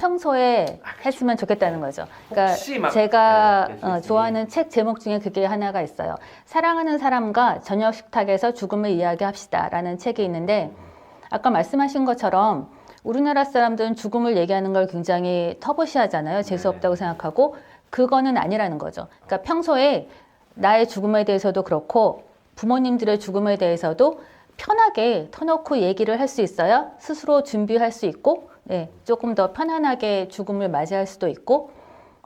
평소에 했으면 좋겠다는 거죠. 그러니까 막, 제가 네, 좋아하는 책 제목 중에 그게 하나가 있어요. 사랑하는 사람과 저녁 식탁에서 죽음을 이야기합시다 라는 책이 있는데, 아까 말씀하신 것처럼 우리나라 사람들은 죽음을 얘기하는 걸 굉장히 터부시하잖아요. 재수없다고 생각하고. 그거는 아니라는 거죠. 그러니까 평소에 나의 죽음에 대해서도 그렇고 부모님들의 죽음에 대해서도 편하게 터놓고 얘기를 할 수 있어야 스스로 준비할 수 있고, 네, 조금 더 편안하게 죽음을 맞이할 수도 있고.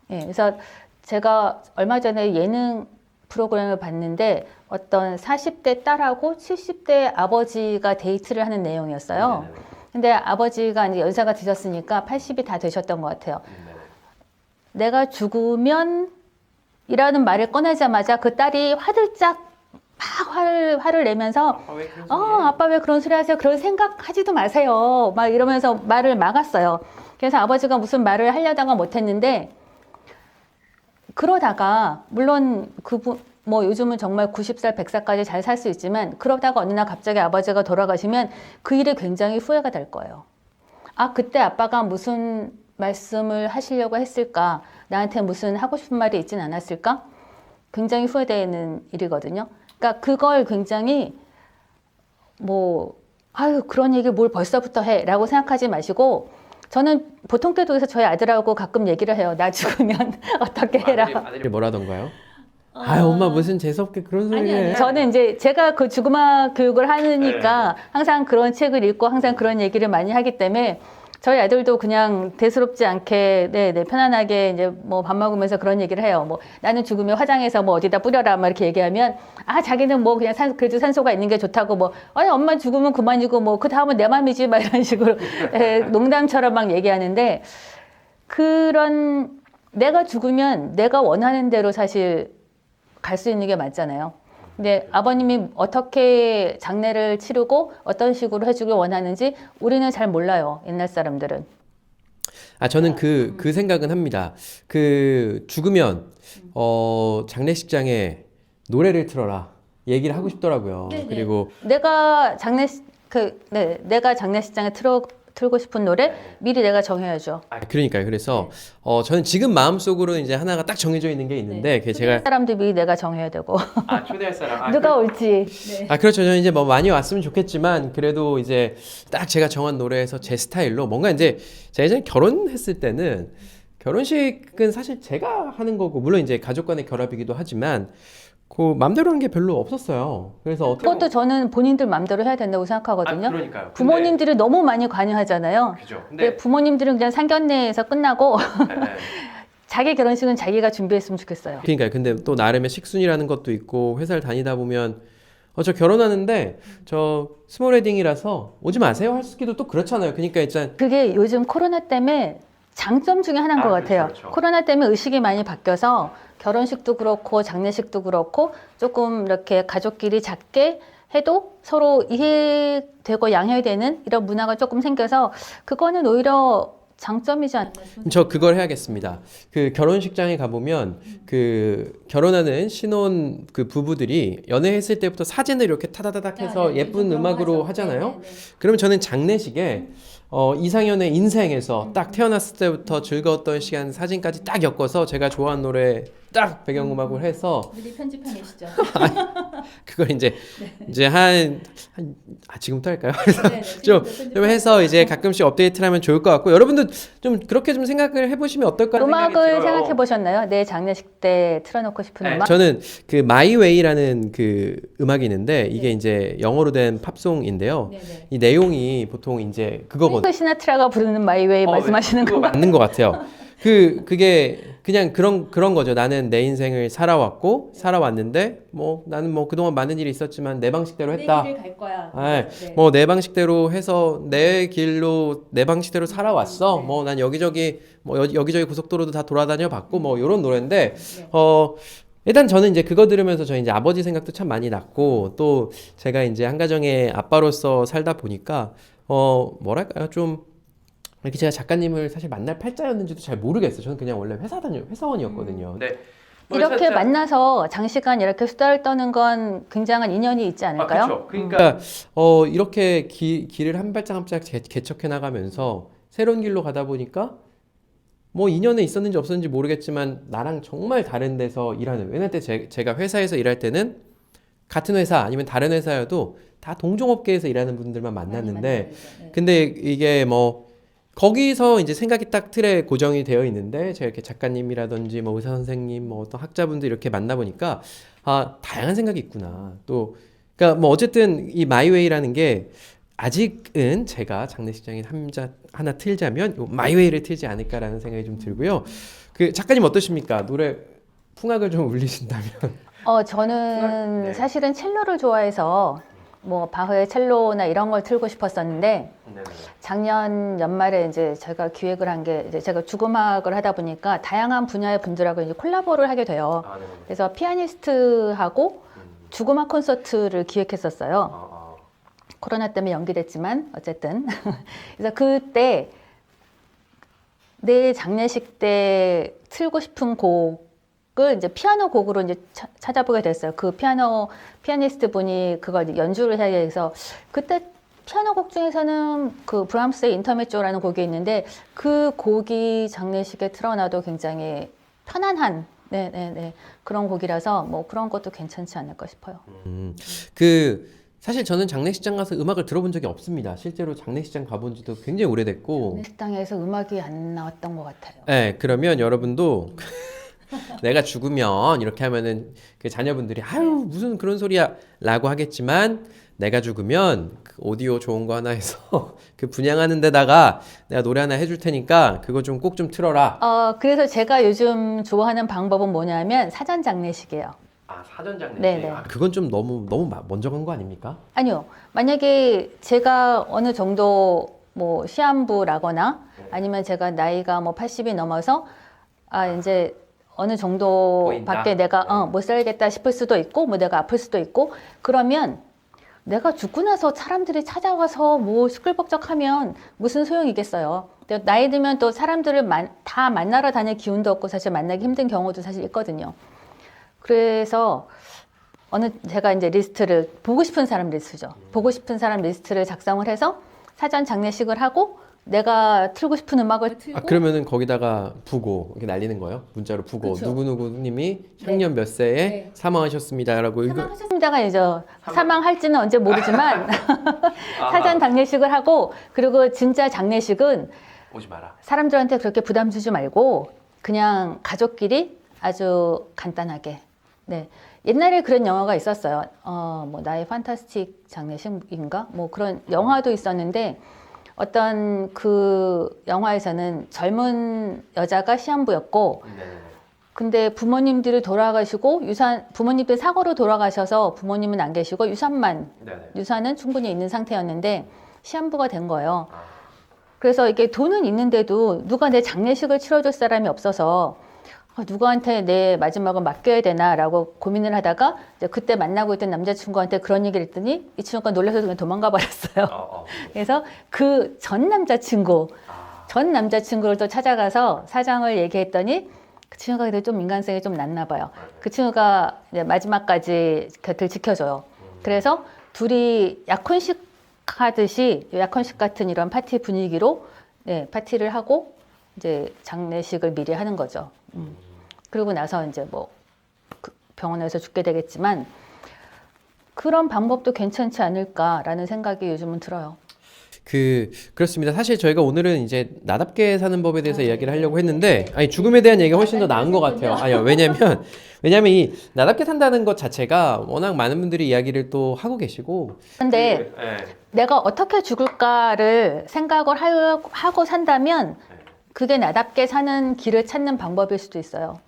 네, 그래서 제가 얼마 전에 예능 프로그램을 봤는데 어떤 40대 딸하고 70대 아버지가 데이트를 하는 내용이었어요. 근데 아버지가 이제 연세가 드셨으니까 80이 다 되셨던 것 같아요. 내가 죽으면 이라는 말을 꺼내자마자 그 딸이 화들짝 막 화를 내면서 아빠 왜 그런 소리 하세요? 그런 생각하지도 마세요. 막 이러면서 말을 막았어요. 그래서 아버지가 무슨 말을 하려다가 못했는데, 그러다가 물론 그분 뭐 요즘은 정말 90살, 100살까지 잘 살 수 있지만, 그러다가 어느 날 갑자기 아버지가 돌아가시면 그 일에 굉장히 후회가 될 거예요. 아, 그때 아빠가 무슨 말씀을 하시려고 했을까? 나한테 무슨 하고 싶은 말이 있진 않았을까? 굉장히 후회되는 일이거든요. 그러니까 그걸 굉장히 아유, 그런 얘기 뭘 벌써부터 해 라고 생각하지 마시고, 저는 보통 때도 그래서 저희 아들하고 가끔 얘기를 해요. 나 죽으면 어떻게 해라. 아들이 뭐라던가요? 아유, 엄마 무슨 재수없게 그런 소리 해. 저는 이제 제가 그 죽음학 교육을 하니까 항상 그런 책을 읽고 항상 그런 얘기를 많이 하기 때문에 저희 아들도 그냥 대수롭지 않게 편안하게 이제 뭐 밥 먹으면서 그런 얘기를 해요. 뭐 나는 죽으면 화장해서 뭐 어디다 뿌려라 막 이렇게 얘기하면, 아, 자기는 뭐 그냥 그래도 산소가 있는 게 좋다고, 뭐 아니 엄마 죽으면 그만이고 뭐 그 다음은 내 맘이지 막 이런 식으로 농담처럼 막 얘기하는데, 그런 내가 죽으면 내가 원하는 대로 사실 갈 수 있는 게 맞잖아요. 근데 아버님이 어떻게 장례를 치르고 어떤 식으로 해주길 원하는지 우리는 잘 몰라요. 옛날 사람들은. 저는 그 생각은 합니다. 죽으면, 장례식장에 노래를 틀어라. 얘기를 하고 싶더라고요. 네네. 그리고 내가 장례식장에 틀고 싶은 노래 미리 내가 정해야죠. 그러니까요. 그래서, 저는 지금 마음속으로 이제 하나가 딱 정해져 있는 게 있는데, 그게 제가, 사람들 미리 내가 정해야 되고. 초대할 사람. 누가 올지. 그렇죠. 저는 이제 뭐 많이 왔으면 좋겠지만, 그래도 이제 딱 제가 정한 노래에서 제 스타일로 뭔가 이제 제가 예전에 결혼했을 때는 결혼식은 사실 제가 하는 거고, 물론 이제 가족 간의 결합이기도 하지만, 그 맘대로 하는 게 별로 없었어요. 그래서 그것도 저는 본인들 맘대로 해야 된다고 생각하거든요. 그러니까요. 부모님들이 너무 많이 관여하잖아요. 그죠. 근데 부모님들은 그냥 상견례에서 끝나고 자기 결혼식은 자기가 준비했으면 좋겠어요. 그러니까요. 근데 또 나름의 식순이라는 것도 있고, 회사를 다니다 보면 저 결혼하는데 저 스몰 웨딩이라서 오지 마세요 할 수기도 또 그렇잖아요. 그러니까 일단 그게 요즘 코로나 때문에 장점 중에 하나인 것 같아요. 그렇죠. 코로나 때문에 의식이 많이 바뀌어서 결혼식도 그렇고 장례식도 그렇고 조금 이렇게 가족끼리 작게 해도 서로 이해되고 양해되는 이런 문화가 조금 생겨서 그거는 오히려 장점이지 않나 싶습니다. 저 그걸 해야겠습니다. 그 결혼식장에 가보면 그 결혼하는 신혼 그 부부들이 연애했을 때부터 사진을 이렇게 타다다닥 해서 예쁜 음악으로 하잖아요. 그러면 저는 장례식에 이상현의 인생에서 딱 태어났을 때부터 즐거웠던 시간 사진까지 딱 엮어서 제가 좋아하는 노래 딱 배경음악으로 해서 미리 편집해 계시죠? 그걸 이제 지금부터 할까요? 좀 해서 이제 가끔씩 업데이트를 하면 좋을 것 같고, 여러분도 좀 그렇게 좀 생각을 해보시면 어떨까 하는 생각이 음악을 들어요. 생각해 보셨나요? 내 장례식 때 틀어놓고 싶은 음악? 저는 그 마이 웨이라는 그 음악이 있는데 이게 이제 영어로 된 팝송인데요. 이 내용이 보통 이제 그거거든요. 프랭크 시나트라가 부르는 마이웨이 말씀하시는 거 맞는 것 같아요. 그게 그냥 그런 거죠. 나는 내 인생을 살아왔는데 뭐 나는 뭐 그동안 많은 일이 있었지만 내 방식대로 했다. 내 길을 갈 거야. 뭐 내 방식대로 해서 내 길로 내 방식대로 살아왔어. 뭐 난 여기저기 고속도로도 다 돌아다녀 봤고 뭐 이런 노래인데 일단 저는 이제 그거 들으면서 저희 이제 아버지 생각도 참 많이 났고, 또 제가 이제 한 가정의 아빠로서 살다 보니까 뭐랄까요, 좀 이렇게 제가 작가님을 사실 만날 팔자였는지도 잘 모르겠어요. 저는 그냥 원래 회사원이었거든요. 네. 이렇게 만나서 장시간 이렇게 수다를 떠는 건 굉장한 인연이 있지 않을까요? 그렇죠. 그러니까 이렇게 길을 한 발짝 한 발짝 개척해 나가면서 새로운 길로 가다 보니까 뭐 인연은 있었는지 없었는지 모르겠지만 나랑 정말 다른 데서 일하는 왜냐면 제가 회사에서 일할 때는 같은 회사 아니면 다른 회사여도 다 동종업계에서 일하는 분들만 만났는데 근데 이게 뭐 거기서 이제 생각이 딱 틀에 고정이 되어 있는데 제가 이렇게 작가님이라든지 뭐 의사 선생님 뭐 어떤 학자분들 이렇게 만나보니까 아 다양한 생각이 있구나 또 그러니까 뭐 어쨌든 이 마이웨이라는 게 아직은 제가 장례식장에 하나 틀자면 요 마이웨이를 틀지 않을까라는 생각이 좀 들고요. 그 작가님 어떠십니까? 노래 풍악을 좀 울리신다면. 저는 네. 사실은 첼로를 좋아해서 뭐 바흐의 첼로나 이런 걸 틀고 싶었었는데 네네. 작년 연말에 이제 제가 기획을 한 게 이제 제가 죽음악을 하다 보니까 다양한 분야의 분들하고 이제 콜라보를 하게 돼요. 아, 네네. 그래서 피아니스트하고 죽음악 콘서트를 기획했었어요. 아, 코로나 때문에 연기됐지만 어쨌든 그래서 그때 내 장례식 때 틀고 싶은 곡을 이제 피아노 곡으로 이제 찾아보게 됐어요. 그 피아니스트 분이 그걸 연주를 해야 해서 그때 피아노 곡 중에서는 그 브람스의 인터메조라는 곡이 있는데 그 곡이 장례식에 틀어놔도 굉장히 편안한 네네네 그런 곡이라서 뭐 그런 것도 괜찮지 않을까 싶어요. 그 사실 저는 장례식장 가서 음악을 들어본 적이 없습니다. 실제로 장례식장 가본 지도 굉장히 오래됐고. 식당에서 음악이 안 나왔던 것 같아요. 네, 그러면 여러분도 내가 죽으면 이렇게 하면은 그 자녀분들이 아유 무슨 그런 소리야라고 하겠지만 내가 죽으면 그 오디오 좋은 거 하나 해서 그 분양하는 데다가 내가 노래 하나 해줄 테니까 그거 좀 꼭 좀 틀어라. 그래서 제가 요즘 좋아하는 방법은 뭐냐면 사전 장례식이에요. 아 사전 장례식. 네네. 아, 그건 좀 너무 먼저 간 거 아닙니까? 아니요. 만약에 제가 어느 정도 뭐 시한부라거나 아니면 제가 나이가 뭐 80이 넘어서 이제 어느 정도밖에 보인다. 내가 못 살겠다 싶을 수도 있고 뭐 내가 아플 수도 있고 그러면 내가 죽고 나서 사람들이 찾아와서 뭐 시끌벅적하면 무슨 소용이겠어요. 근데 나이 들면 또 사람들을 다 만나러 다닐 기운도 없고 사실 만나기 힘든 경우도 사실 있거든요. 그래서 제가 이제 리스트를 보고 싶은 사람 리스트죠. 보고 싶은 사람 리스트를 작성을 해서 사전 장례식을 하고 내가 틀고 싶은 음악을 틀고 그러면은 거기다가 부고 이렇게 날리는 거예요? 문자로 부고 그쵸. 누구누구님이 향년 몇 세에 네. 사망하셨습니다라고 이거 사망하셨습니다가 이제 사망할지는 언제 모르지만 아, 사전 장례식을 하고 그리고 진짜 장례식은 오지 마라. 사람들한테 그렇게 부담 주지 말고 그냥 가족끼리 아주 간단하게. 네. 옛날에 그런 영화가 있었어요. 뭐 나의 판타스틱 장례식인가? 뭐 그런 영화도 있었는데 어떤 그 영화에서는 젊은 여자가 시한부였고 네네. 근데 부모님들이 돌아가시고 부모님들 사고로 돌아가셔서 부모님은 안 계시고 네네. 유산은 충분히 있는 상태였는데 시한부가 된 거예요. 아, 그래서 이게 돈은 있는데도 누가 내 장례식을 치러줄 사람이 없어서 누구한테 내 마지막을 맡겨야 되나라고 고민을 하다가 이제 그때 만나고 있던 남자친구한테 그런 얘기를 했더니 이 친구가 놀라서 그냥 도망가 버렸어요. 그래서 그 전 남자친구를 또 찾아가서 사정을 얘기했더니 그 친구가 그래도 좀 인간성이 좀 났나 봐요. 그 친구가 이제 마지막까지 곁을 지켜줘요. 그래서 둘이 약혼식 하듯이 약혼식 같은 이런 파티 분위기로 파티를 하고 이제 장례식을 미리 하는 거죠. 그리고 나서 이제 뭐 병원에서 죽게 되겠지만 그런 방법도 괜찮지 않을까라는 생각이 요즘은 들어요. 그렇습니다. 사실 저희가 오늘은 이제 나답게 사는 법에 대해서 이야기를 하려고 했는데 아니 죽음에 대한 얘기가 훨씬 더 나은 것 같아요. 아니요. 왜냐면 이 나답게 산다는 것 자체가 워낙 많은 분들이 이야기를 또 하고 계시고 근데 내가 어떻게 죽을까를 생각을 하고 산다면 그게 나답게 사는 길을 찾는 방법일 수도 있어요.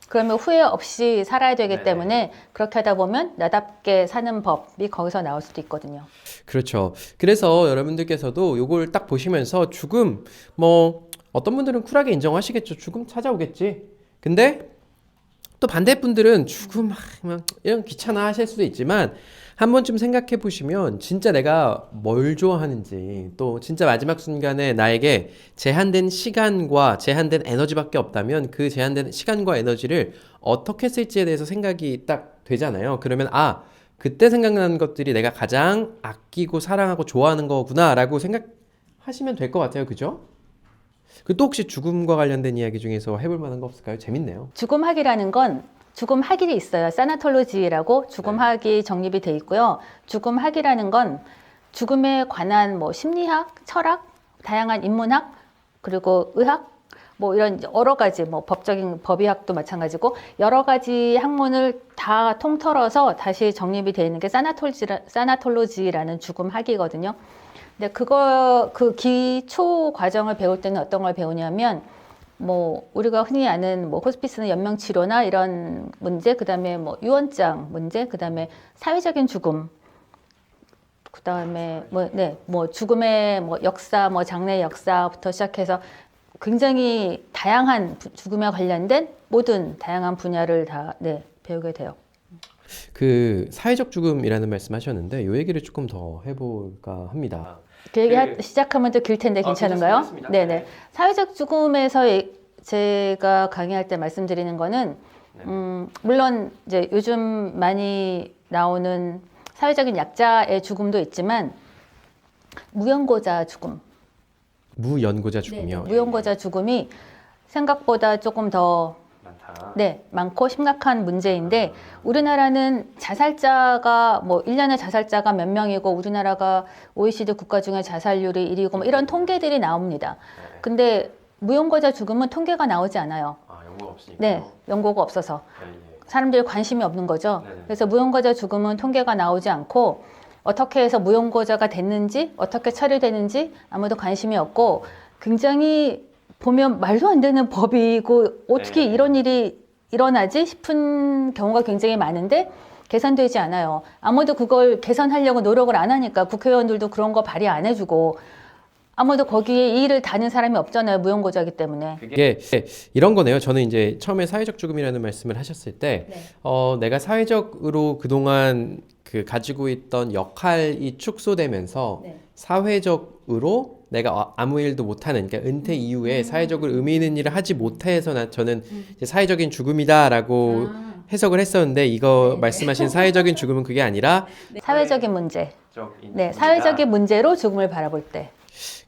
그러면 후회 없이 살아야 되기 네. 때문에 그렇게 하다 보면 나답게 사는 법이 거기서 나올 수도 있거든요. 그렇죠. 그래서 여러분들께서도 요걸 딱 보시면서 죽음 뭐 어떤 분들은 쿨하게 인정하시겠죠. 죽음 찾아오겠지. 근데 또 반대분들은 죽음 이런 귀찮아 하실 수도 있지만 한 번쯤 생각해 보시면 진짜 내가 뭘 좋아하는지 또 진짜 마지막 순간에 나에게 제한된 시간과 제한된 에너지밖에 없다면 그 제한된 시간과 에너지를 어떻게 쓸지에 대해서 생각이 딱 되잖아요. 그러면 그때 생각나는 것들이 내가 가장 아끼고 사랑하고 좋아하는 거구나라고 생각하시면 될 것 같아요. 그죠? 그 또 혹시 죽음과 관련된 이야기 중에서 해볼 만한 거 없을까요? 재밌네요. 죽음학이라는 건 죽음학이 있어요. 사나톨로지라고 죽음학이 정립이 돼 있고요. 죽음학이라는 건 죽음에 관한 뭐 심리학, 철학, 다양한 인문학, 그리고 의학, 뭐 이런 여러 가지 뭐 법적인 법의학도 마찬가지고 여러 가지 학문을 다 통틀어서 다시 정립이 되어 있는 게 사나톨로지라는 죽음학이거든요. 근데 그 기초 과정을 배울 때는 어떤 걸 배우냐면 뭐 우리가 흔히 아는 뭐 호스피스는 연명 치료나 이런 문제, 그다음에 뭐 유언장 문제, 그다음에 사회적인 죽음, 그다음에 뭐 죽음의 뭐 역사, 뭐 장례 역사부터 시작해서 굉장히 다양한 죽음에 관련된 모든 다양한 분야를 다 배우게 돼요. 그 사회적 죽음이라는 말씀하셨는데 이 얘기를 조금 더 해볼까 합니다. 그 얘기 시작하면 또 길 텐데 괜찮은가요? 괜찮습니다. 네네. 사회적 죽음에서 제가 강의할 때 말씀드리는 거는 물론 이제 요즘 많이 나오는 사회적인 약자의 죽음도 있지만 무연고자 죽음. 무연고자 죽음이요. 무연고자 죽음이 생각보다 조금 더 많다. 많고 심각한 문제인데 우리나라는 자살자가 뭐 1년에 자살자가 몇 명이고 우리나라가 OECD 국가 중에 자살률이 1위고 뭐 이런 통계들이 나옵니다. 근데 무연고자 죽음은 통계가 나오지 않아요. 아, 연고가 없으니까. 네, 연고가 없어서 예. 사람들이 관심이 없는 거죠. 네네. 그래서 무연고자 죽음은 통계가 나오지 않고 어떻게 해서 무연고자가 됐는지 어떻게 처리되는지 아무도 관심이 없고 굉장히 보면 말도 안 되는 법이고 어떻게 네. 이런 일이 일어나지 싶은 경우가 굉장히 많은데 개선되지 않아요. 아무도 그걸 개선하려고 노력을 안 하니까 국회의원들도 그런 거 발의 안 해주고 아무도 거기에 이 일을 다는 사람이 없잖아요. 무연고자이기 때문에. 이게 이런 거네요. 저는 이제 처음에 사회적 죽음이라는 말씀을 하셨을 때, 내가 사회적으로 그동안 그 가지고 있던 역할이 축소되면서 사회적으로 내가 아무 일도 못하는, 그러니까 은퇴 이후에 사회적으로 의미 있는 일을 하지 못해서 저는 이제 사회적인 죽음이다라고 해석을 했었는데 이거 말씀하신 사회적인 죽음은 그게 아니라 사회적인 문제. 네, 사회적인 문제로 죽음을 바라볼 때.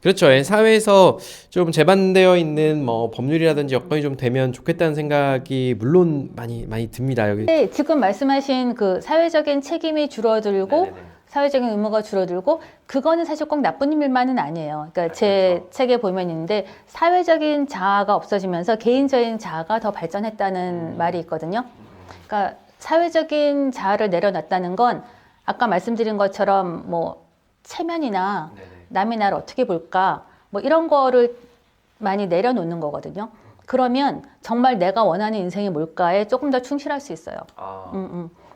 그렇죠. 사회에서 좀 제반되어 있는 뭐 법률이라든지 여건이 좀 되면 좋겠다는 생각이 물론 많이 듭니다. 여기. 네, 지금 말씀하신 그 사회적인 책임이 줄어들고 네네네. 사회적인 의무가 줄어들고 그거는 사실 꼭 나쁜 일만은 아니에요. 그러니까 제 그렇죠. 책에 보면 있는데 사회적인 자아가 없어지면서 개인적인 자아가 더 발전했다는 말이 있거든요. 그러니까 사회적인 자아를 내려놨다는 건 아까 말씀드린 것처럼 뭐 체면이나 네네. 남이 나를 어떻게 볼까 뭐 이런 거를 많이 내려놓는 거거든요. 그러면 정말 내가 원하는 인생이 뭘까에 조금 더 충실할 수 있어요. 아,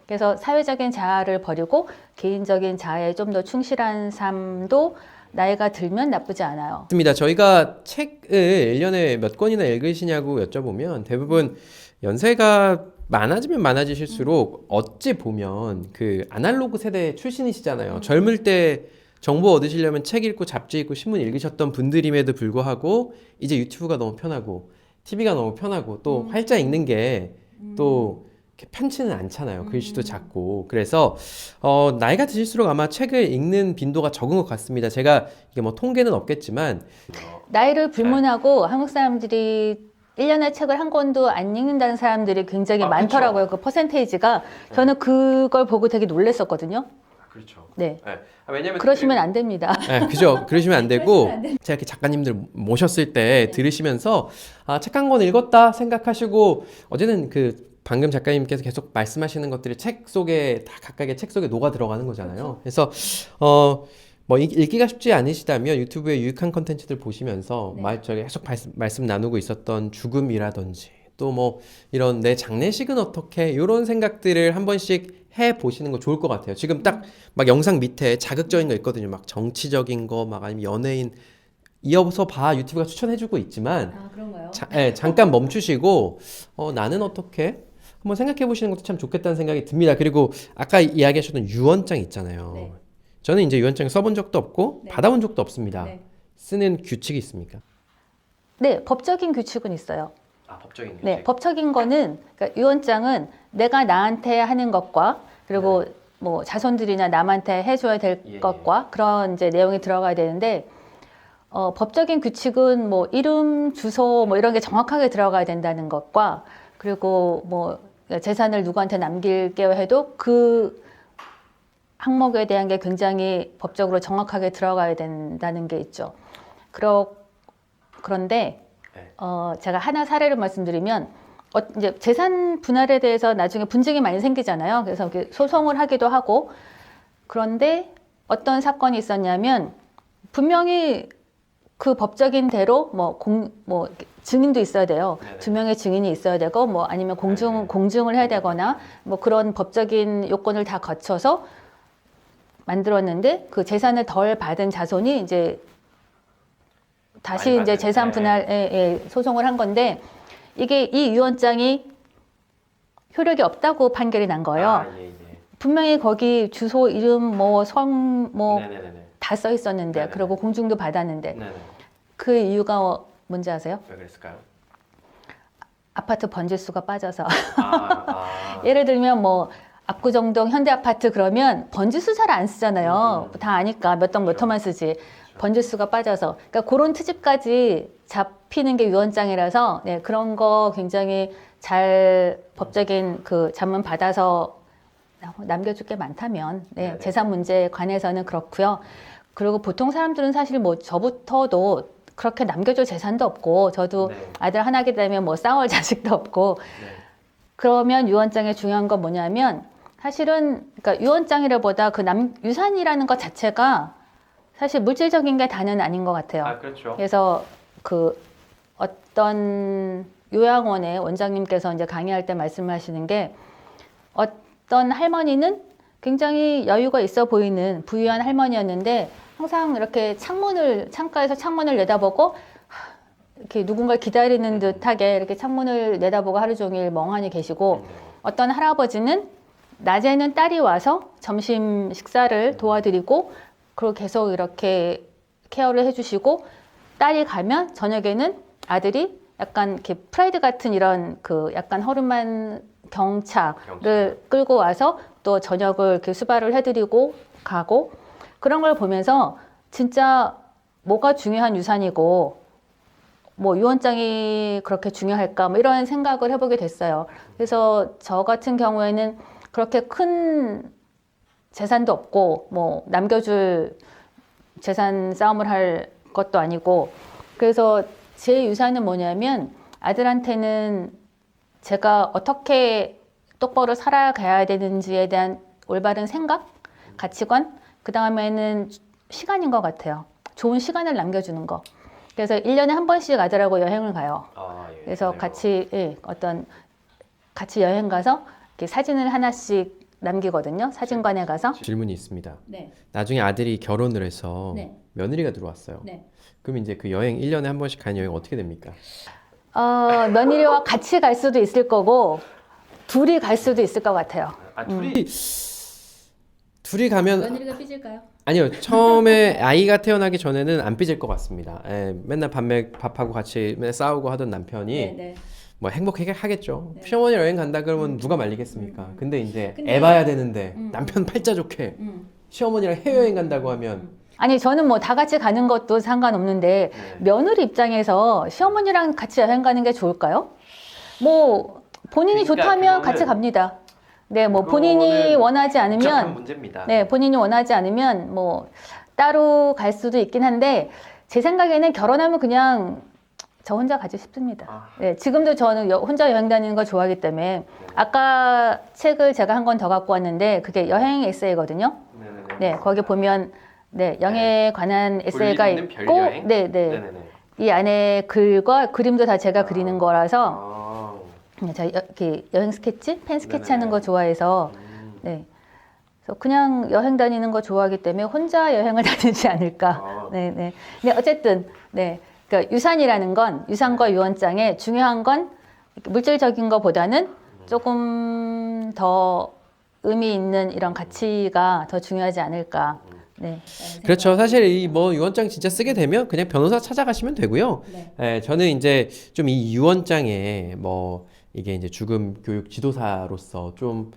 그래서 사회적인 자아를 버리고 개인적인 자아에 좀 더 충실한 삶도 나이가 들면 나쁘지 않아요. 맞습니다. 저희가 책을 1년에 몇 권이나 읽으시냐고 여쭤보면 대부분 연세가 많아지면 많아지실수록 어찌 보면 그 아날로그 세대 출신이시잖아요. 젊을 때 정보 얻으시려면 책 읽고 잡지 읽고 신문 읽으셨던 분들임에도 불구하고 이제 유튜브가 너무 편하고 TV가 너무 편하고 또 활자 읽는 게 또 편치는 않잖아요. 글씨도 작고. 그래서 나이가 드실수록 아마 책을 읽는 빈도가 적은 것 같습니다. 제가 이게 뭐 통계는 없겠지만 나이를 불문하고 한국 사람들이 1년에 책을 한 권도 안 읽는다는 사람들이 굉장히 아, 많더라고요. 그 퍼센테이지가. 저는 그걸 보고 되게 놀랐었거든요. 그렇죠. 네. 네. 왜냐면 그러시면 안 됩니다. 네, 그죠. 그러시면 안 되고 제가 이렇게 작가님들 모셨을 때 들으시면서 책 한 권 읽었다 생각하시고 어제는 그 방금 작가님께서 계속 말씀하시는 것들이 책 속에 다 각각의 책 속에 녹아 들어가는 거잖아요. 그래서 뭐 읽기가 쉽지 않으시다면 유튜브에 유익한 컨텐츠들 보시면서 저희 계속 말씀 나누고 있었던 죽음이라든지 또 뭐 이런 내 장례식은 어떻게 이런 생각들을 한 번씩 해 보시는 거 좋을 것 같아요. 지금 딱 막 영상 밑에 자극적인 거 있거든요. 막 정치적인 거, 막 아니면 연예인 이어서 봐 유튜브가 추천해주고 있지만 그런가요? 잠깐 멈추시고 나는 어떻게 한번 생각해 보시는 것도 참 좋겠다는 생각이 듭니다. 그리고 아까 이야기하셨던 유언장 있잖아요. 네. 저는 이제 유언장 써본 적도 없고 네. 받아본 적도 없습니다. 네. 쓰는 규칙이 있습니까? 네, 법적인 규칙은 있어요. 아, 법적인 규칙. 네, 법적인 거는 그러니까 유언장은 내가 나한테 하는 것과 그리고 뭐 자손들이나 남한테 해줘야 될 예, 것과 그런 이제 내용이 들어가야 되는데 법적인 규칙은 뭐 이름, 주소 뭐 이런 게 정확하게 들어가야 된다는 것과 그리고 뭐 재산을 누구한테 남길게요 해도 그 항목에 대한 게 굉장히 법적으로 정확하게 들어가야 된다는 게 있죠. 그런데 네. 제가 하나 사례를 말씀드리면 이제 재산 분할에 대해서 나중에 분쟁이 많이 생기잖아요. 그래서 이렇게 소송을 하기도 하고 그런데 어떤 사건이 있었냐면 분명히 그 법적인 대로 뭐 증인도 있어야 돼요. 네네. 두 명의 증인이 있어야 되고 뭐 아니면 공증을 해야 되거나 뭐 그런 법적인 요건을 다 거쳐서 만들었는데 그 재산을 덜 받은 자손이 이제 다시 많이 이제 받은, 재산 네. 분할에 소송을 한 건데 이게 이 유언장이 효력이 없다고 판결이 난 거예요. 아, 예, 예. 분명히 거기 주소, 이름, 뭐 성, 뭐 다 네네네네. 써 있었는데 네네네. 그리고 공증도 받았는데 네네. 그 이유가 뭔지 아세요? 왜 그랬을까요? 아파트 번지수가 빠져서 아. 예를 들면 뭐 압구정동 현대아파트 그러면 번지수 잘 안 쓰잖아요. 다 아니까 몇 동 몇 호만 쓰지. 번지수가 빠져서 그러니까 그런 트집까지 잡히는 게 유언장이라서 네, 그런 거 굉장히 잘 법적인 그 자문 받아서 남겨줄 게 많다면 네, 네네. 재산 문제에 관해서는 그렇고요. 그리고 보통 사람들은 사실 뭐 저부터도 그렇게 남겨줄 재산도 없고 저도 네. 아들 하나게 되면 뭐 싸울 자식도 없고 네. 그러면 유언장의 중요한 건 뭐냐면 사실은 그러니까 유언장이라보다 그 유산이라는 것 자체가 사실 물질적인 게 다는 아닌 것 같아요. 아, 그렇죠. 그래서 그 어떤 요양원의 원장님께서 이제 강의할 때 말씀하시는 게 어떤 할머니는 굉장히 여유가 있어 보이는 부유한 할머니였는데 항상 이렇게 창가에서 창문을 내다보고 이렇게 누군가를 기다리는 듯하게 이렇게 창문을 내다보고 하루 종일 멍하니 계시고 어떤 할아버지는 낮에는 딸이 와서 점심 식사를 도와드리고 그리고 계속 이렇게 케어를 해주시고 딸이 가면 저녁에는 아들이 약간 이렇게 프라이드 같은 이런 그 약간 허름한 경차를 끌고 와서 또 저녁을 이렇게 수발을 해드리고 가고 그런 걸 보면서 진짜 뭐가 중요한 유산이고 뭐 유언장이 그렇게 중요할까 뭐 이런 생각을 해보게 됐어요. 그래서 저 같은 경우에는 그렇게 큰 재산도 없고 뭐 남겨줄 재산 싸움을 할 것도 아니고 그래서 제 유산은 뭐냐면 아들한테는 제가 어떻게 똑바로 살아가야 되는지에 대한 올바른 생각, 가치관, 그 다음에는 시간인 것 같아요. 좋은 시간을 남겨주는 거. 그래서 1년에 한 번씩 아들하고 여행을 가요. 아, 예. 그래서 그래요. 같이 여행 가서 이렇게 사진을 하나씩 남기거든요. 사진관에 가서. 질문이 있습니다. 네. 나중에 아들이 결혼을 해서 네. 며느리가 들어왔어요. 네. 그럼 이제 그 여행 1년에 한 번씩 가는 여행 어떻게 됩니까? 며느리와 같이 갈 수도 있을 거고 둘이 갈 수도 있을 것 같아요. 아, 둘이 둘이 가면 며느리가 삐질까요? 아니요. 처음에 아이가 태어나기 전에는 안 삐질 것 같습니다. 맨날 밥하고 같이 맨날 싸우고 하던 남편이 네. 뭐 행복하게 하겠죠. 네. 시어머니 여행 간다 그러면 누가 말리겠습니까? 근데 이제 근데- 애 봐야 되는데 남편 팔자 좋게 음. 시어머니랑 해외여행 간다고 하면 아니 저는 뭐 다 같이 가는 것도 상관없는데 네. 며느리 입장에서 시어머니랑 같이 여행 가는 게 좋을까요? 뭐 본인이 그러니까 좋다면 그거는- 같이 갑니다. 네, 뭐 본인이 그거는 원하지 복잡한 않으면 문제입니다. 네, 본인이 원하지 않으면 뭐 따로 갈 수도 있긴 한데 제 생각에는 결혼하면 그냥 저 혼자 가지 싶습니다. 아. 네, 지금도 저는 혼자 여행 다니는 걸 좋아하기 때문에 아까 책을 제가 한 권 더 갖고 왔는데 그게 여행 에세이거든요. 네네네. 네, 거기 보면 네, 영에 관한 에세이가 볼일 있는 있고 별여행? 네, 네. 네네네. 이 안에 글과 그림도 다 제가 그리는 거라서 아. 제가 이렇게 여행 스케치, 펜 스케치 네네네. 하는 거 좋아해서 네. 그래서 그냥 여행 다니는 거 좋아하기 때문에 혼자 여행을 다니지 않을까. 아. 네, 네. 근데 어쨌든 네. 그러니까 유산이라는 건 유산과 유언장에 중요한 건 물질적인 것보다는 조금 더 의미 있는 이런 가치가 더 중요하지 않을까. 네. 그렇죠. 사실 이 뭐 유언장 진짜 쓰게 되면 그냥 변호사 찾아가시면 되고요. 네. 저는 이제 좀 이 유언장에 뭐 이게 이제 죽음 교육 지도사로서 좀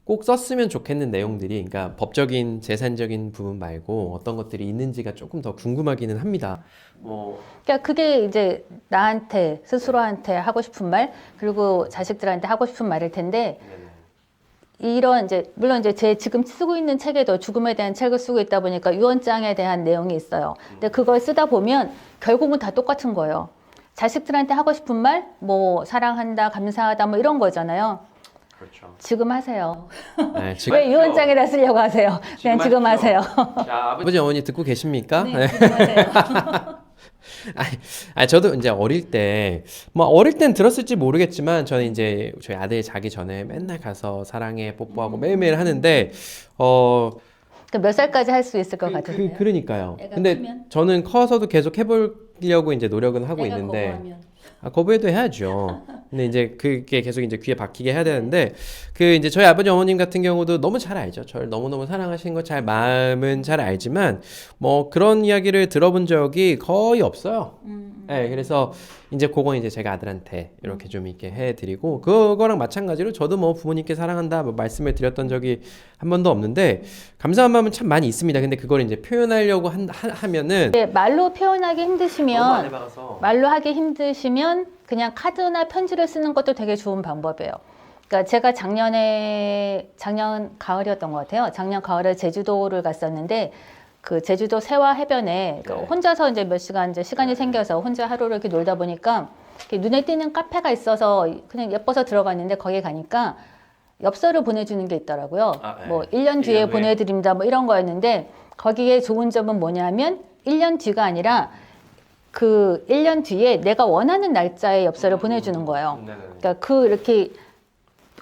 꼭 썼으면 좋겠는 내용들이, 그러니까 법적인 재산적인 부분 말고 어떤 것들이 있는지가 조금 더 궁금하기는 합니다. 그러니까 그게 이제 나한테 스스로한테 하고 싶은 말 그리고 자식들한테 하고 싶은 말일 텐데 이런 이제 물론 이제 제 지금 쓰고 있는 책에도 죽음에 대한 책을 쓰고 있다 보니까 유언장에 대한 내용이 있어요. 근데 그걸 쓰다 보면 결국은 다 똑같은 거예요. 자식들한테 하고 싶은 말, 뭐 사랑한다, 감사하다, 뭐 이런 거잖아요. 그렇죠. 지금 하세요. 네, 지금 왜 유언장에다 쓰려고 하세요? 그냥 지금 하세요. 자, 아버지 어머니 듣고 계십니까? 네, 지금 하세요. 저도 이제 어릴 때, 뭐 어릴 땐 들었을지 모르겠지만 저는 이제 저희 아들이 자기 전에 맨날 가서 사랑해 뽀뽀하고 매일매일 하는데 몇 살까지 할 수 있을 것 같으세요? 그러니까요. 애가 근데 크면? 저는 커서도 계속 해보려고 이제 노력은 하고 애가 있는데 거부하면. 거부해도 해야죠. 근데 이제 그게 계속 이제 귀에 박히게 해야 되는데 그 이제 저희 아버지 어머님 같은 경우도 너무 잘 알죠. 저를 너무너무 사랑하시는 거 잘 마음은 잘 알지만 뭐 그런 이야기를 들어본 적이 거의 없어요. 네, 그래서 이제 그건 이제 제가 아들한테 이렇게 좀 이렇게 해드리고 그거랑 마찬가지로 저도 뭐 부모님께 사랑한다 뭐 말씀을 드렸던 적이 한 번도 없는데 감사한 마음은 참 많이 있습니다. 근데 그걸 이제 표현하려고 하면은 네, 말로 표현하기 너무 안 힘드시면 해봐서. 말로 하기 힘드시면 그냥 카드나 편지를 쓰는 것도 되게 좋은 방법이에요. 그러니까 제가 작년 가을이었던 것 같아요. 작년 가을에 제주도를 갔었는데 그 제주도 세화 해변에 그 네. 혼자서 이제 몇 시간 이제 시간이 생겨서 혼자 하루를 이렇게 놀다 보니까 이렇게 눈에 띄는 카페가 있어서 그냥 예뻐서 들어갔는데 거기 가니까 엽서를 보내주는 게 있더라고요. 네. 뭐 1년 뒤에 1년 후에. 보내드립니다. 뭐 이런 거였는데 거기에 좋은 점은 뭐냐면 1년 뒤가 아니라 그 1년 뒤에 내가 원하는 날짜에 엽서를 보내주는 거예요. 네네. 그러니까 그 이렇게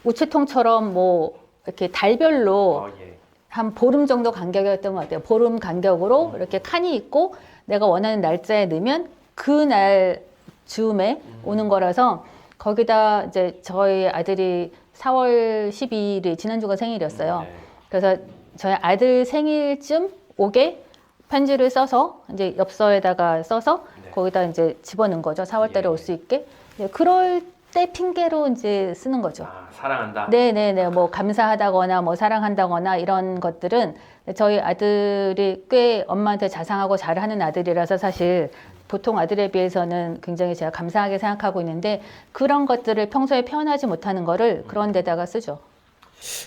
우체통처럼 뭐 이렇게 달별로 예. 한 보름 정도 간격이었던 것 같아요. 보름 간격으로 이렇게 칸이 있고 내가 원하는 날짜에 넣으면 그날 즈음에 오는 거라서 거기다 이제 저희 아들이 4월 12일이 지난주가 생일이었어요. 네. 그래서 저희 아들 생일쯤 오게 편지를 써서 이제 엽서에다가 써서 네. 거기다 이제 집어넣은 거죠. 4월 달에 예. 올 수 있게. 네, 그럴 때 핑계로 이제 쓰는 거죠. 사랑한다. 네네네. 뭐 감사하다거나 뭐 사랑한다거나 이런 것들은 저희 아들이 꽤 엄마한테 자상하고 잘하는 아들이라서 사실 보통 아들에 비해서는 굉장히 제가 감사하게 생각하고 있는데 그런 것들을 평소에 표현하지 못하는 거를 그런 데다가 쓰죠.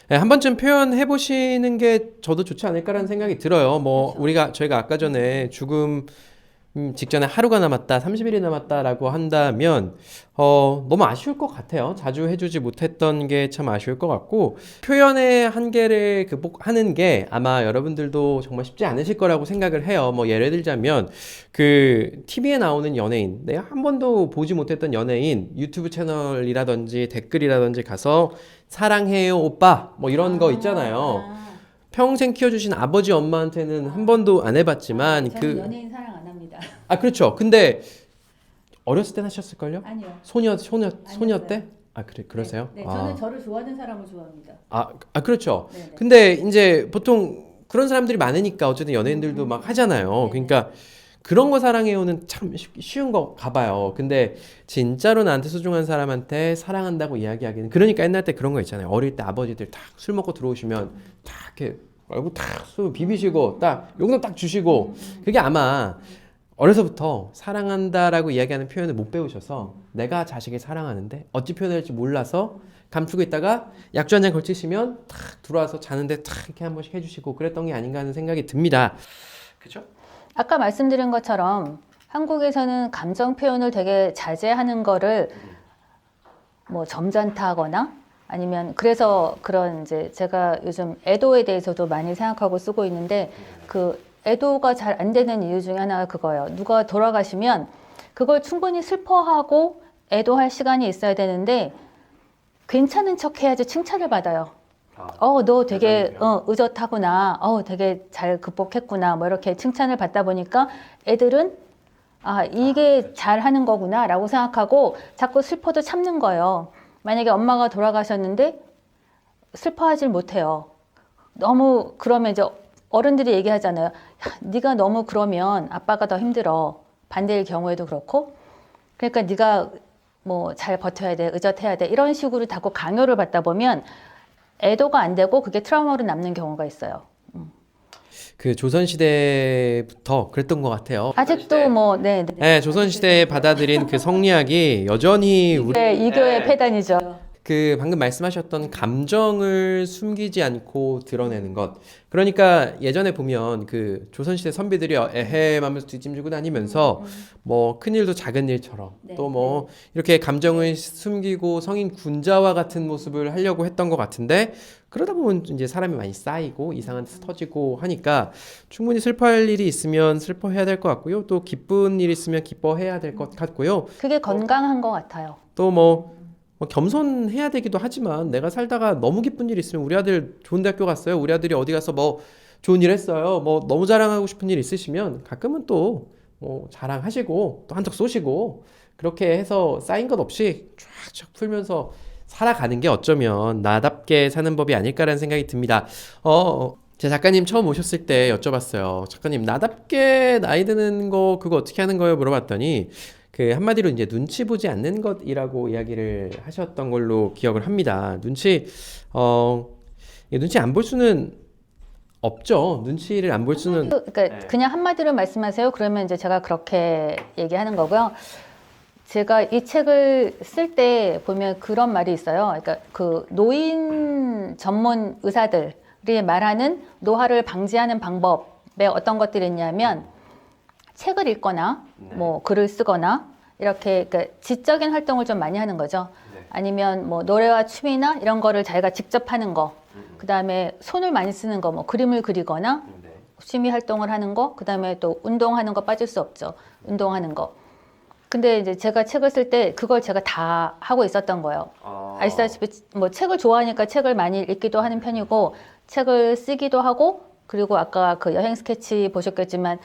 네, 한 번쯤 표현해 보시는 게 저도 좋지 않을까라는 생각이 들어요. 뭐 저희가 아까 전에 죽음 직전에 하루가 남았다, 30일이 남았다라고 한다면 너무 아쉬울 것 같아요. 자주 해주지 못했던 게 참 아쉬울 것 같고 표현의 한계를 극복하는 게 아마 여러분들도 정말 쉽지 않으실 거라고 생각을 해요. 뭐 예를 들자면 그 TV에 나오는 연예인, 내가 한 번도 보지 못했던 연예인 유튜브 채널이라든지 댓글이라든지 가서 사랑해요 오빠 뭐 이런 거 있잖아요. 평생 키워주신 아버지 엄마한테는 한 번도 안 해봤지만 저는 연예인 사랑 안 합니다. 그렇죠. 근데 어렸을 땐 하셨을걸요? 아니요. 소녀 아니었어요. 때? 그러세요? 네, 저는 저를 좋아하는 사람을 좋아합니다. 그렇죠. 네네. 근데 이제 보통 그런 사람들이 많으니까 어쨌든 연예인들도 막 하잖아요. 그러니까 그런 거 사랑해요는 참 쉬운 거 가봐요. 근데 진짜로 나한테 소중한 사람한테 사랑한다고 이야기하기는 그러니까 옛날 때 그런 거 있잖아요. 어릴 때 아버지들 딱 술 먹고 들어오시면 딱 이렇게 얼굴 딱 비비시고 딱 용돈 딱 주시고 그게 아마 어려서부터 사랑한다라고 이야기하는 표현을 못 배우셔서 내가 자식을 사랑하는데 어찌 표현할지 몰라서 감추고 있다가 약주 한 잔 걸치시면 탁 들어와서 자는데 탁 이렇게 한 번씩 해주시고 그랬던 게 아닌가 하는 생각이 듭니다. 그죠? 아까 말씀드린 것처럼 한국에서는 감정 표현을 되게 자제하는 거를 뭐 점잖다거나 아니면 그래서 그런 이제 제가 요즘 애도에 대해서도 많이 생각하고 쓰고 있는데 그 애도가 잘 안 되는 이유 중에 하나가 그거예요. 누가 돌아가시면 그걸 충분히 슬퍼하고 애도할 시간이 있어야 되는데 괜찮은 척 해야지 칭찬을 받아요. 너 되게 의젓하구나. 되게 잘 극복했구나. 뭐 이렇게 칭찬을 받다 보니까 애들은 이게 잘 하는 거구나 라고 생각하고 자꾸 슬퍼도 참는 거예요. 만약에 엄마가 돌아가셨는데 슬퍼하질 못해요. 너무 그러면 이제 어른들이 얘기하잖아요. 야, 네가 너무 그러면 아빠가 더 힘들어. 반대일 경우에도 그렇고. 그러니까 네가 뭐 잘 버텨야 돼. 의젓해야 돼. 이런 식으로 자꾸 강요를 받다 보면 애도가 안 되고 그게 트라우마로 남는 경우가 있어요. 그 조선시대부터 그랬던 것 같아요. 아직도 뭐, 네, 네. 네, 조선시대에 받아들인 그 성리학이 여전히 우리 네, 이교의 폐단이죠. 그 방금 말씀하셨던 감정을 숨기지 않고 드러내는 것. 그러니까 예전에 보면 그 조선시대 선비들이 에헤 하면서 뒷짐지고 다니면서 뭐 큰일도 작은 일처럼 네, 또 뭐 이렇게 감정을 숨기고 성인 군자와 같은 모습을 하려고 했던 것 같은데 그러다 보면 이제 사람이 많이 쌓이고 이상한 데서 터지고 하니까 충분히 슬퍼할 일이 있으면 슬퍼해야 될 것 같고요. 또 기쁜 일이 있으면 기뻐해야 될 것 같고요. 그게 건강한 것 같아요. 또 뭐 겸손해야 되기도 하지만 내가 살다가 너무 기쁜 일이 있으면 우리 아들 좋은 대학교 갔어요. 우리 아들이 어디 가서 뭐 좋은 일 했어요. 뭐 너무 자랑하고 싶은 일 있으시면 가끔은 또 뭐 자랑하시고 또 한턱 쏘시고 그렇게 해서 쌓인 것 없이 쫙쫙 풀면서 살아가는 게 어쩌면 나답게 사는 법이 아닐까라는 생각이 듭니다. 제 작가님 처음 오셨을 때 여쭤봤어요. 작가님 나답게 나이 드는 거 그거 어떻게 하는 거예요? 물어봤더니 그 한마디로 이제 눈치 보지 않는 것이라고 이야기를 하셨던 걸로 기억을 합니다. 눈치 안 볼 수는 없죠. 눈치를 안 볼 수는 그러니까 네. 그냥 한마디로 말씀하세요. 그러면 이제 제가 그렇게 얘기하는 거고요. 제가 이 책을 쓸 때 보면 그런 말이 있어요. 그러니까 그 노인 전문 의사들이 말하는 노화를 방지하는 방법에 어떤 것들이 있냐면 책을 읽거나 네. 뭐 글을 쓰거나 이렇게 그러니까 지적인 활동을 좀 많이 하는 거죠. 네. 아니면 뭐 노래와 춤이나 이런 거를 자기가 직접 하는 거. 그다음에 손을 많이 쓰는 거, 뭐 그림을 그리거나 네. 취미 활동을 하는 거, 그다음에 또 운동하는 거 빠질 수 없죠. 운동하는 거. 근데 이제 제가 책을 쓸 때 그걸 제가 다 하고 있었던 거예요. 아시다시피 뭐 책을 좋아하니까 책을 많이 읽기도 하는 편이고 책을 쓰기도 하고 그리고 아까 그 여행 스케치 보셨겠지만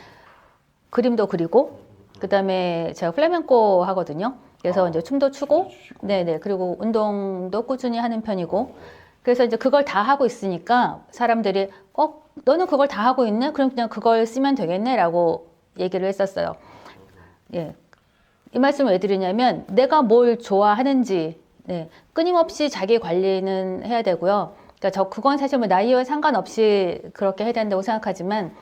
그림도 그리고 그다음에 제가 플라멩코 하거든요. 그래서 이제 춤도 추고 네네 그리고 운동도 꾸준히 하는 편이고 그래서 이제 그걸 다 하고 있으니까 사람들이 너는 그걸 다 하고 있네? 그럼 그냥 그걸 쓰면 되겠네? 라고 얘기를 했었어요. 예. 이 말씀을 왜 드리냐면 내가 뭘 좋아하는지 네, 끊임없이 자기 관리는 해야 되고요. 그러니까 그건 사실 뭐 나이와 상관없이 그렇게 해야 된다고 생각하지만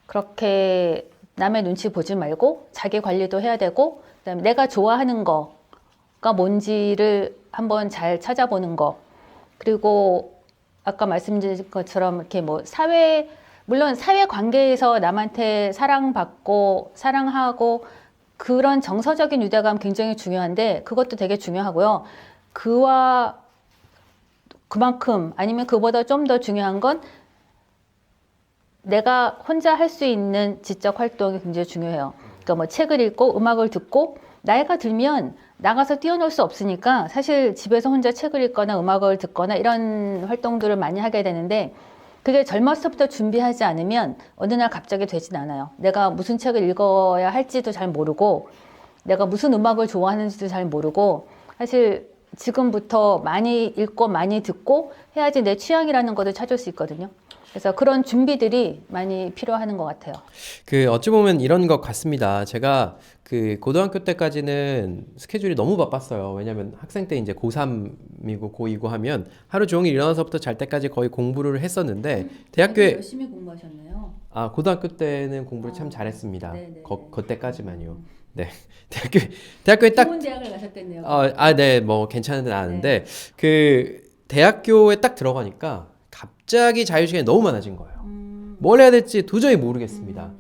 그렇게 남의 눈치 보지 말고 자기 관리도 해야 되고 그다음에 내가 좋아하는 거가 뭔지를 한번 잘 찾아보는 거 그리고 아까 말씀드린 것처럼 이렇게 뭐 물론 사회 관계에서 남한테 사랑받고 사랑하고 그런 정서적인 유대감 굉장히 중요한데 그것도 되게 중요하고요. 그와 그만큼 아니면 그보다 좀 더 중요한 건 내가 혼자 할 수 있는 지적 활동이 굉장히 중요해요. 그러니까 뭐 책을 읽고 음악을 듣고 나이가 들면 나가서 뛰어놀 수 없으니까 사실 집에서 혼자 책을 읽거나 음악을 듣거나 이런 활동들을 많이 하게 되는데 그게 젊어서부터 준비하지 않으면 어느 날 갑자기 되진 않아요. 내가 무슨 책을 읽어야 할지도 잘 모르고 내가 무슨 음악을 좋아하는지도 잘 모르고 사실 지금부터 많이 읽고 많이 듣고 해야지 내 취향이라는 것을 찾을 수 있거든요. 그래서 그런 준비들이 많이 필요한 것 같아요. 그 어찌 보면 이런 것 같습니다. 제가 그 고등학교 때까지는 스케줄이 너무 바빴어요. 왜냐면 학생 때 이제 고3이고 고2고 하면 하루 종일 일어나서부터 잘 때까지 거의 공부를 했었는데 대학교에 열심히 공부하셨나요? 고등학교 때는 공부를 참 잘했습니다. 네네. 그때까지만요. 네. 대학교에 딱 좋은 대학을 가셨겠네요. 네, 뭐 괜찮은 데는 아는데 그 대학교에 딱 들어가니까 갑자기 자유시간이 너무 많아진 거예요. 뭘 해야 될지 도저히 모르겠습니다.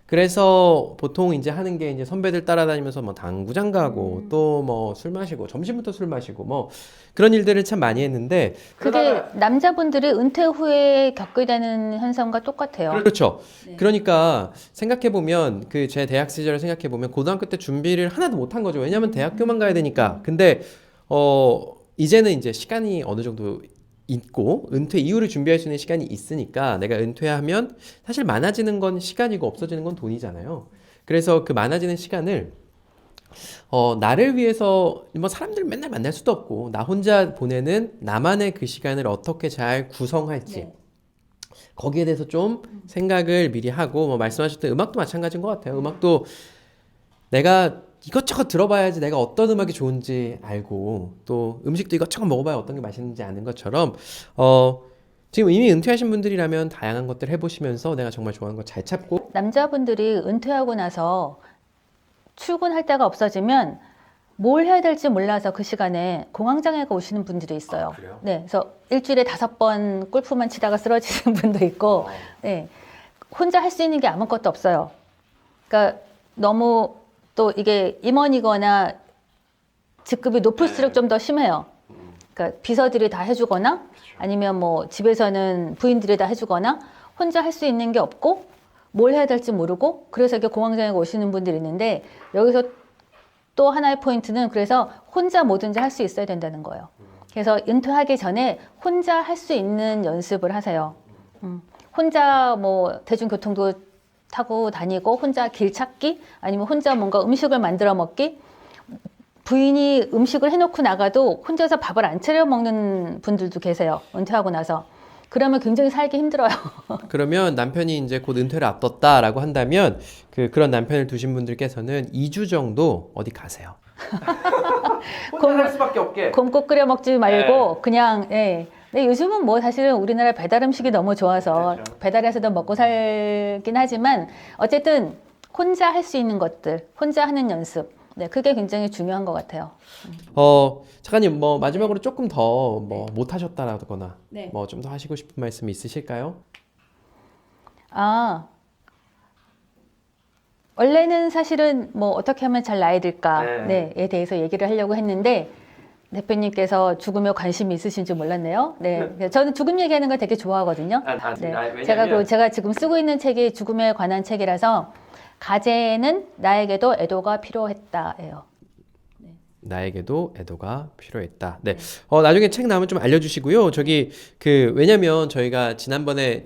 그래서 보통 이제 하는 게 이제 선배들 따라다니면서 뭐 당구장 가고 또 뭐 술 마시고 점심부터 술 마시고 뭐 그런 일들을 참 많이 했는데 그게 남자분들이 은퇴 후에 겪게 되는 현상과 똑같아요. 그렇죠. 네. 그러니까 생각해 보면 그 제 대학 시절을 생각해 보면 고등학교 때 준비를 하나도 못 한 거죠. 왜냐면 대학교만 가야 되니까. 근데 이제는 이제 시간이 어느 정도 있고 은퇴 이후를 준비할 수 있는 시간이 있으니까 내가 은퇴하면 사실 많아지는 건 시간이고 없어지는 건 돈이잖아요. 그래서 그 많아지는 시간을 나를 위해서 뭐 사람들 맨날 만날 수도 없고 나 혼자 보내는 나만의 그 시간을 어떻게 잘 구성할지 네. 거기에 대해서 좀 생각을 미리 하고 뭐 말씀하셨던 음악도 마찬가지인 것 같아요. 음악도 내가 이것저것 들어봐야지 내가 어떤 음악이 좋은지 알고 또 음식도 이것저것 먹어봐야 어떤 게 맛있는지 아는 것처럼 지금 이미 은퇴하신 분들이라면 다양한 것들 해보시면서 내가 정말 좋아하는 거 잘 찾고 남자분들이 은퇴하고 나서 출근할 데가 없어지면 뭘 해야 될지 몰라서 그 시간에 공황장애가 오시는 분들이 있어요. 아, 그래요? 네, 그래서 일주일에 5번 골프만 치다가 쓰러지는 분도 있고, 네, 혼자 할 수 있는 게 아무것도 없어요. 그러니까 너무 또 이게 임원이거나 직급이 높을수록 좀 더 심해요. 그러니까 비서들이 다 해주거나 아니면 뭐 집에서는 부인들이 다 해주거나 혼자 할 수 있는 게 없고 뭘 해야 될지 모르고 그래서 이렇게 공황장애가 오시는 분들이 있는데 여기서 또 하나의 포인트는 그래서 혼자 뭐든지 할 수 있어야 된다는 거예요. 그래서 은퇴하기 전에 혼자 할 수 있는 연습을 하세요. 혼자 뭐 대중교통도 타고 다니고 혼자 길 찾기 아니면 혼자 뭔가 음식을 만들어 먹기 부인이 음식을 해놓고 나가도 혼자서 밥을 안 차려 먹는 분들도 계세요. 은퇴하고 나서. 그러면 굉장히 살기 힘들어요. 그러면 남편이 이제 곧 은퇴를 앞뒀다라고 한다면 그런 남편을 두신 분들께서는 2주 정도 어디 가세요. 혼자 할 수밖에 없게. 곰국 끓여 먹지 말고 그냥 예. 근데 요즘은 뭐 사실은 우리나라 배달 음식이 너무 좋아서 그렇죠. 배달해서도 먹고 살긴 하지만 어쨌든 혼자 할 수 있는 것들, 혼자 하는 연습. 네, 그게 굉장히 중요한 것 같아요. 작가님 뭐 마지막으로 조금 더 뭐 못하셨다라거나 네. 뭐 좀 더 하시고 싶은 말씀 있으실까요? 아, 원래는 사실은 뭐 어떻게 하면 잘 나이 들까 네. 에 대해서 얘기를 하려고 했는데 대표님께서 죽음에 관심이 있으신 줄 몰랐네요. 네, 저는 죽음 얘기하는 걸 되게 좋아하거든요. 네, 왜냐면 제가 지금 쓰고 있는 책이 죽음에 관한 책이라서 가제는 나에게도 애도가 필요했다예요. 나에게도 애도가 필요했다. 네. 나중에 책 나오면 좀 알려주시고요. 저기 왜냐면 저희가 지난번에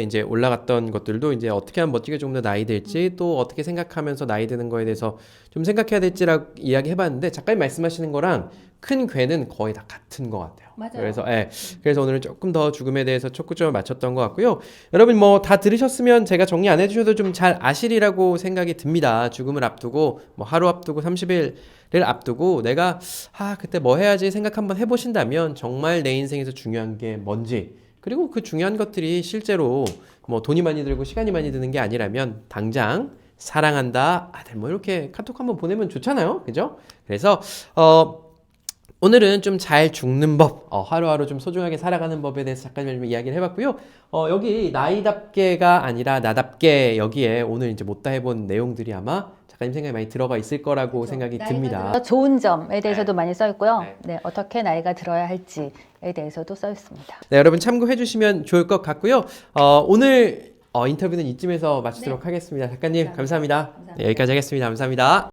이제 올라갔던 것들도 이제 어떻게 하면 멋지게 조금 더 나이 들지 또 어떻게 생각하면서 나이 드는 거에 대해서 좀 생각해야 될지라고 이야기해봤는데 작가님 말씀하시는 거랑 큰 괴는 거의 다 같은 것 같아요. 맞아요. 그래서 오늘은 조금 더 죽음에 대해서 초점을 맞췄던 것 같고요. 여러분 뭐 다 들으셨으면 제가 정리 안 해주셔도 좀 잘 아시리라고 생각이 듭니다. 죽음을 앞두고 뭐 하루 앞두고 30일을 앞두고 내가 그때 뭐 해야지 생각 한번 해보신다면 정말 내 인생에서 중요한 게 뭔지 그리고 그 중요한 것들이 실제로 뭐 돈이 많이 들고 시간이 많이 드는 게 아니라면 당장 사랑한다 아들 뭐 이렇게 카톡 한번 보내면 좋잖아요. 그죠? 그래서 오늘은 좀 잘 죽는 법, 하루하루 좀 소중하게 살아가는 법에 대해서 작가님 이야기를 해봤고요. 여기 나이답게가 아니라 나답게 여기에 오늘 이제 못다 해본 내용들이 아마 작가님 생각이 많이 들어가 있을 거라고 생각이 듭니다. 좋은 점에 대해서도 많이 써 있고요. 네. 네, 어떻게 나이가 들어야 할지에 대해서도 써 있습니다. 네, 여러분 참고해 주시면 좋을 것 같고요. 오늘 인터뷰는 이쯤에서 마치도록 하겠습니다. 작가님 감사합니다. 네, 여기까지 하겠습니다. 감사합니다.